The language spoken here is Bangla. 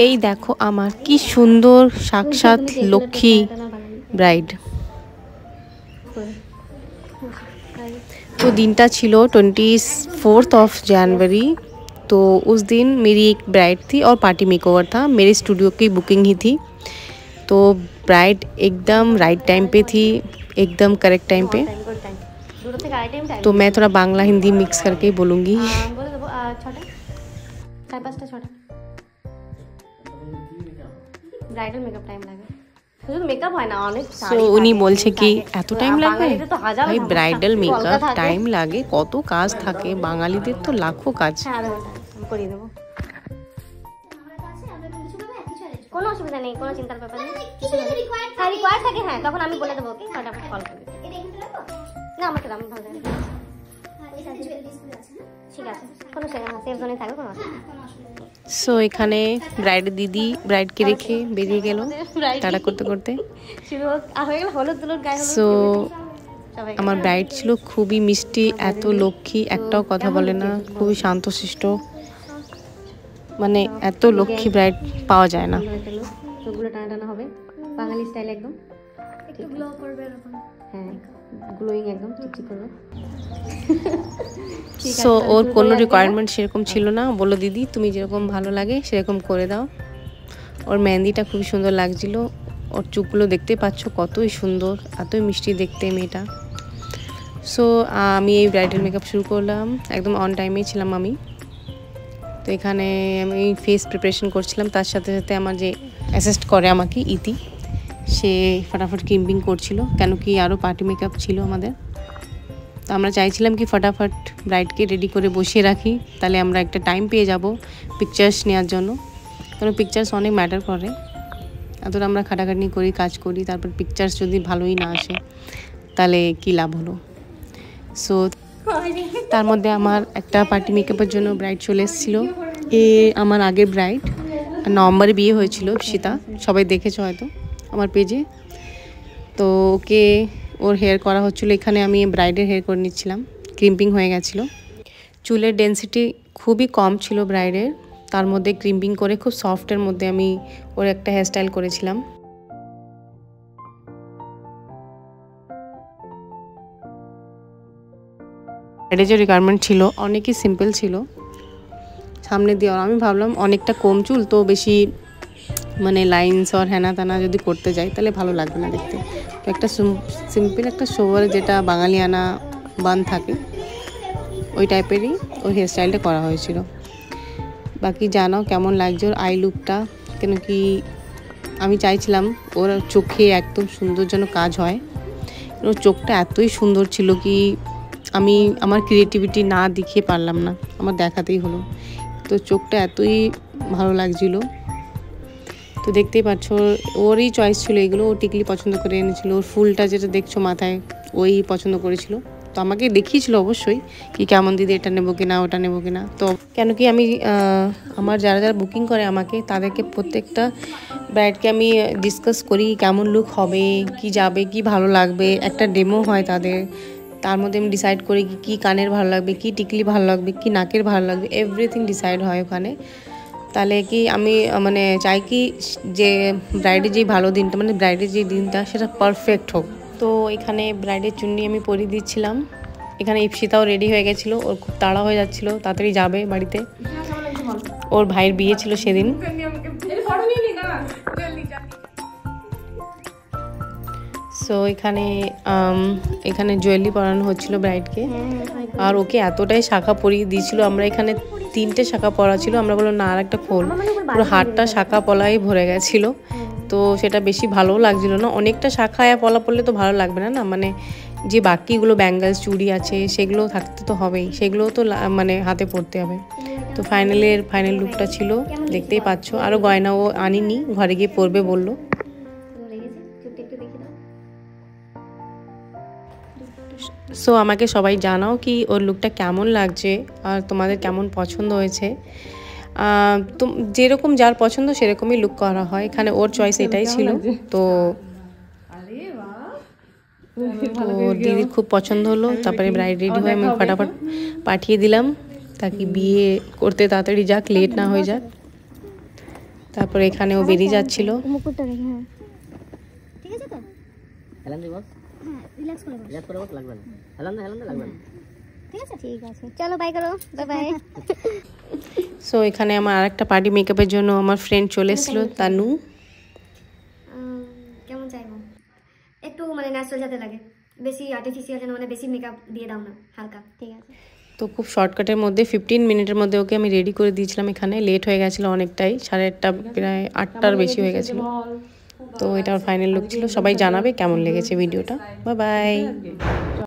এই দেখো আমার কি সুন্দর সাক্ষাৎ লক্ষ্মী ব্রাইড। तो दिनटा छिलो 24 जनवरी। तो उस दिन मेरी एक ब्राइड थी और पार्टी मेकओवर था, मेरे स्टूडियो की बुकिंग ही थी। तो ब्राइड एकदम राइट टाइम पे थी, एकदम करेक्ट टाइम पे। तो मैं थोड़ा बांग्ला हिंदी मिक्स करके बोलूँगी। ব্রাইডাল মেকআপ টাইম লাগে, শুধু মেকআপ হয় না, অনেক সো উনি বলছে কি এত টাইম লাগবে? ভাই ব্রাইডাল মেকআপ টাইম লাগে, কত কাজ থাকে, বাঙালিদের তো লাখো কাজ। হ্যাঁ আধা ঘন্টা আমি করিয়ে দেবো, কোনো অসুবিধা নেই, কোনো চিন্তার ব্যাপার নেই। হ্যাঁ রিকোয়ার্ড থাকে, হ্যাঁ তখন আমি বলে দেবো ওকে, ফটাফট কল করবে। না আমাকে দাম ভালো লাগে, ঠিক আছে কোনো সেফ জোনে থাকবে, কোনো অসুবিধা। সো এখানে ব্রাইড দিদি ব্রাইডকে রেখে বেরিয়ে গেল তাড়া করতে করতে। সো আমার ব্রাইড ছিল খুবই মিষ্টি, এত লক্ষ্মী, একটাও কথা বলে না, খুবই শান্তশিষ্ট, মানে এত লক্ষ্মী ব্রাইড পাওয়া যায় না। চোখগুলো টানা টানা হবে বাঙালি স্টাইল, একদম একটু গ্লো করবে এরকম, হ্যাঁ গ্লোয়িং একদম চিকচিক করবে। সো ওর কোনো রিকোয়ারমেন্ট সেরকম ছিল না, বললো দিদি তুমি যেরকম ভালো লাগে সেরকম করে দাও। ওর মেহেন্দিটা খুবই সুন্দর লাগছিল, ওর চুলগুলো দেখতে পাচ্ছ কতই সুন্দর, এতই মিষ্টি দেখতে মেয়েটা। সো আমি এই ব্রাইডাল মেকআপ শুরু করলাম, একদম অন টাইমেই ছিলাম আমি। তো এখানে আমি ফেস প্রিপারেশন করছিলাম, তার সাথে সাথে আমার যে অ্যাসিস্ট করে আমাকে ইতি, সে ফটাফট ক্রিম্পিং করছিল, কেন কি আরও পার্টি মেকআপ ছিল আমাদের। তো আমরা চাইছিলাম কি ফটাফট ব্রাইডকে রেডি করে বসিয়ে রাখি, তাহলে আমরা একটা টাইম পেয়ে যাব পিকচার্স নেওয়ার জন্য, কারণ পিকচার্স অনেক ম্যাটার করে। এতটা আমরা খাটাখাটনি করি, কাজ করি, তারপর পিকচার্স যদি ভালোই না আসে তাহলে কী লাভ হলো। সো তার মধ্যে আমার একটা পার্টি মেকআপের জন্য ব্রাইড চলে এসেছিলো, এ আমার আগের ব্রাইড, নভেম্বরে বিয়ে হয়েছিল সীতা, সবাই দেখেছো হয়তো আমার পেজে। তো ওকে ওর হেয়ার করা হচ্ছিলো, এখানে আমি ব্রাইডের হেয়ার করে নিচ্ছিলাম, ক্রিম্পিং হয়ে গেছিলো। চুলের ডেন্সিটি খুবই কম ছিল ব্রাইডের, তার মধ্যে ক্রিম্পিং করে খুব সফটের মধ্যে আমি ওর একটা হেয়ারস্টাইল করেছিলাম। ব্রাইডের যে রিকোয়ারমেন্ট ছিল অনেকই সিম্পল ছিল, সামনে দিয়ে আমি ভাবলাম অনেকটা কম চুল, তো বেশি মানে লাইন্স আর হ্যানা তানা যদি করতে যাই তাহলে ভালো লাগবে না দেখতে। তো একটা সিম্পল একটা সোভার যেটা বাঙালিয়ানা বান থাকে ওই টাইপেরই ওর হেয়ারস্টাইলটা করা হয়েছিল। বাকি জানাও কেমন লাগছে ওর আই লুকটা, কেন কি আমি চাইছিলাম ওর চোখে একদম সুন্দর যেন কাজ হয়। ওর চোখটা এতই সুন্দর ছিল কি আমি আমার ক্রিয়েটিভিটি না দেখিয়ে পারলাম না, আমার দেখাতেই হলো। তো চোখটা এতই ভালো লাগছিল। তো দেখতেই পাচ্ছ ওরই চয়েস ছিল এগুলো, ও টিকলি পছন্দ করে এনেছিল, ওর ফুলটা যেটা দেখছো মাথায় ওই পছন্দ করেছিল। তো আমাকে দেখিয়েছিল অবশ্যই কি কেমন দিদি এটা নেবো কিনা ওটা নেবো কিনা। তো কেন কি আমি আমার যারা যারা বুকিং করে আমাকে তাদেরকে প্রত্যেকটা ব্রাইডকে আমি ডিসকাস করি কেমন লুক হবে, কি যাবে, কি ভালো লাগবে, একটা ডেমো হয় তাদের, তার মধ্যে আমি ডিসাইড করি কি কানের ভালো লাগবে, কি টিকলি ভালো লাগবে, কি নাকের ভালো লাগবে, এভরিথিং ডিসাইড হয় ওখানে। তাহলে কি আমি মানে চাই কি যে ব্রাইডের যে ভালো দিনটা মানে ব্রাইডের যে দিনটা সেটা পারফেক্ট হোক। তো এখানে ব্রাইডের চুন্নি আমি পরিয়ে দিচ্ছিলাম, এখানে ইপসিতাও রেডি হয়ে গেছিলো, ওর খুব তাড়া হয়ে যাচ্ছিলো তাড়াতাড়ি যাবে বাড়িতে, ওর ভাইয়ের বিয়ে ছিল সেদিন। সো এখানে এখানে জুয়েলারি পরানো হচ্ছিল ব্রাইডকে, আর ওকে এতটাই শাখা পরিয়ে দিয়েছিল, আমরা এখানে 3টে শাখা পরা ছিল, আমরা বললাম না আর একটা খোল, পুরো হাতটা শাখা পলাই ভরে গেছিলো। তো সেটা বেশি ভালোও লাগছিল না, অনেকটা শাখা পলা পড়লে তো ভালো লাগবে না, না মানে যে বাকিগুলো ব্যাঙ্গলস চুড়ি আছে সেগুলোও থাকতে তো হবেই, সেগুলোও তো মানে হাতে পরতে হবে। তো ফাইনাল লুকটা ছিল দেখতেই পাচ্ছ, আরও গয়নাও আনিনি, ঘরে গিয়ে পরবে বললো। সো আমাকে সবাই জানাও কি ওর লুকটা কেমন লাগছে আর তোমাদের কেমন পছন্দ হয়েছে। তো যেরকম যার পছন্দ সেরকমই লুক করা হয়, এখানে ওর চয়েস এটাই ছিল। তো দিদির খুব পছন্দ হলো, তারপরে ব্রাইড রেডি হয়ে আমি ফটাফট পাঠিয়ে দিলাম তাকে বিয়ে করতে, তাড়াতাড়ি যাক, লেট না হয়ে যাক। তারপরে এখানেও বেরিয়ে যাচ্ছিল। মুকুটটা দেখে হ্যাঁ ঠিক আছে তো হেলান দি বস হ্যাঁ রিল্যাক্স করে বস লাগবে না হেলান দে লাগবে না ঠিক আছে চলো বাই করো বাই বাই। সো এখানে আমার আরেকটা পার্টি মেকআপের জন্য আমার ফ্রেন্ড চলে এসেছিল তানু। কেমন চাইবো একটু মানে ন্যাচারাল যাতে লাগে, বেশি আর্টিফিশিয়াল যেন, মানে বেশি মেকআপ দিয়ে দাও না, হালকা। ঠিক আছে তো খুব শর্টকাটের মধ্যে 15 মিনিটের মধ্যে ওকে আমি রেডি করে দিয়েছিলাম। এখানে লেট হয়ে গেছিলো অনেকটাই, 8:30 প্রায় 8টার বেশি হয়ে গেছিলো। তো এটা ফাইনাল লুক ছিল। সবাই জানাবে কেমন লেগেছে ভিডিওটা। Bye bye.